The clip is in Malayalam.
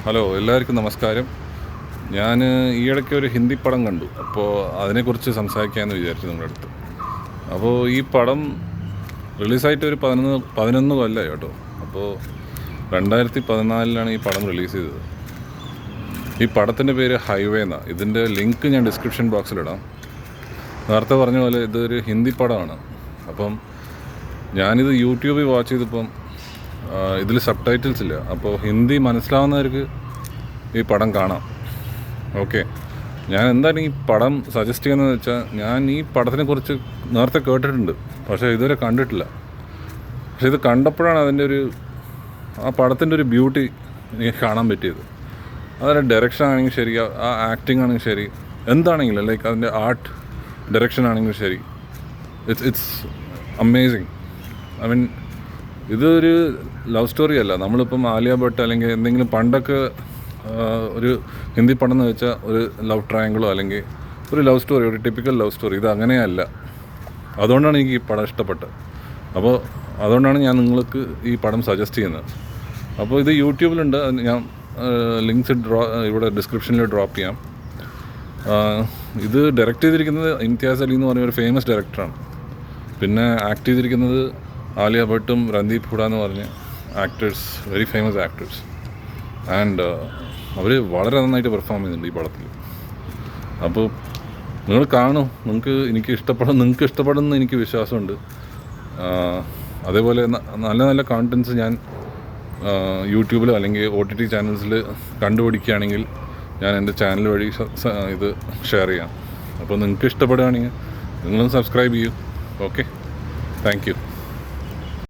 ഹലോ, എല്ലാവർക്കും നമസ്കാരം. ഞാൻ ഈയിടയ്ക്ക് ഒരു ഹിന്ദി പടം കണ്ടു. അപ്പോൾ അതിനെക്കുറിച്ച് സംസാരിക്കാമെന്ന് വിചാരിച്ചു നിങ്ങളുടെ അടുത്ത്. അപ്പോൾ ഈ പടം റിലീസായിട്ട് ഒരു 11 കൊല്ലമായി കേട്ടോ. അപ്പോൾ 2014 ഈ പടം റിലീസ് ചെയ്തത്. ഈ പടത്തിൻ്റെ പേര് ഹൈവേ എന്നാണ്. ഇതിൻ്റെ ലിങ്ക് ഞാൻ ഡിസ്ക്രിപ്ഷൻ ബോക്സിലിടാം. നേരത്തെ പറഞ്ഞ പോലെ ഇതൊരു ഹിന്ദി പടമാണ്. അപ്പം ഞാനിത് യൂട്യൂബിൽ വാച്ച് ചെയ്തപ്പം ഇതിൽ സബ് ടൈറ്റിൽസ് ഇല്ല. അപ്പോൾ ഹിന്ദി മനസ്സിലാവുന്നവർക്ക് ഈ പടം കാണാം. ഓക്കെ, ഞാൻ എന്തായാലും ഈ പടം സജസ്റ്റ് ചെയ്യുന്നതെന്ന് വെച്ചാൽ, ഞാൻ ഈ പടത്തിനെക്കുറിച്ച് നേരത്തെ കേട്ടിട്ടുണ്ട്, പക്ഷേ ഇതുവരെ കണ്ടിട്ടില്ല. പക്ഷെ ഇത് കണ്ടപ്പോഴാണ് ആ പടത്തിൻ്റെ ഒരു ബ്യൂട്ടി എനിക്ക് കാണാൻ പറ്റിയത്. അതിൻ്റെ ഡയറക്ഷൻ ആണെങ്കിലും ശരി, ആ ആക്ടിങ് ആണെങ്കിലും ശരി, എന്താണെങ്കിലും ലൈക്ക് അതിൻ്റെ ആർട്ട് ഡയറക്ഷൻ ആണെങ്കിലും ശരി, ഇറ്റ്സ് അമേസിങ്. ഐ മീൻ, ഇതൊരു ലവ് സ്റ്റോറി അല്ല. നമ്മളിപ്പം ആലിയ ഭട്ട് അല്ലെങ്കിൽ എന്തെങ്കിലും പണ്ടൊക്കെ ഒരു ഹിന്ദി പടം എന്ന് വെച്ചാൽ ഒരു ലവ് ട്രയാങ്കിളോ അല്ലെങ്കിൽ ഒരു ലവ് സ്റ്റോറി, ഒരു ടിപ്പിക്കൽ ലവ് സ്റ്റോറി. ഇത് അങ്ങനെയല്ല. അതുകൊണ്ടാണ് എനിക്ക് ഈ പടം ഇഷ്ടപ്പെട്ടത്. അപ്പോൾ അതുകൊണ്ടാണ് ഞാൻ നിങ്ങൾക്ക് ഈ പടം സജസ്റ്റ് ചെയ്യുന്നത്. അപ്പോൾ ഇത് യൂട്യൂബിലുണ്ട്. ഞാൻ ലിങ്ക്സ് ഇവിടെ ഡിസ്ക്രിപ്ഷനിൽ ഡ്രോപ്പ് ചെയ്യാം. ഇത് ഡയറക്റ്റ് ചെയ്തിരിക്കുന്നത് ഇംതിയാസ് അലി എന്ന് പറഞ്ഞ ഒരു ഫേമസ് ഡയറക്ടറാണ്. പിന്നെ ആക്ട് ചെയ്തിരിക്കുന്നത് ആലിയ ഭട്ടും രൺദീപ് ഹൂഡ എന്ന് പറഞ്ഞ actors, very famous actors. And അവർ വളരെ നന്നായിട്ട് പെർഫോം ചെയ്യുന്നുണ്ട് ഈ പടത്തിൽ. അപ്പോൾ നിങ്ങൾ കാണും, നിങ്ങൾക്ക് ഇഷ്ടപ്പെടുമെന്ന് എനിക്ക് വിശ്വാസമുണ്ട്. അതേപോലെ നല്ല നല്ല കോണ്ടൻറ്റ്സ് ഞാൻ യൂട്യൂബിലോ അല്ലെങ്കിൽ OTT ചാനൽസിൽ കണ്ടുപിടിക്കുകയാണെങ്കിൽ ഞാൻ എൻ്റെ ചാനൽ വഴി ഇത് ഷെയർ ചെയ്യാം. അപ്പോൾ നിങ്ങൾക്ക് ഇഷ്ടപ്പെടുകയാണെങ്കിൽ നിങ്ങളും സബ്സ്ക്രൈബ് ചെയ്യൂ. Okay, thank you.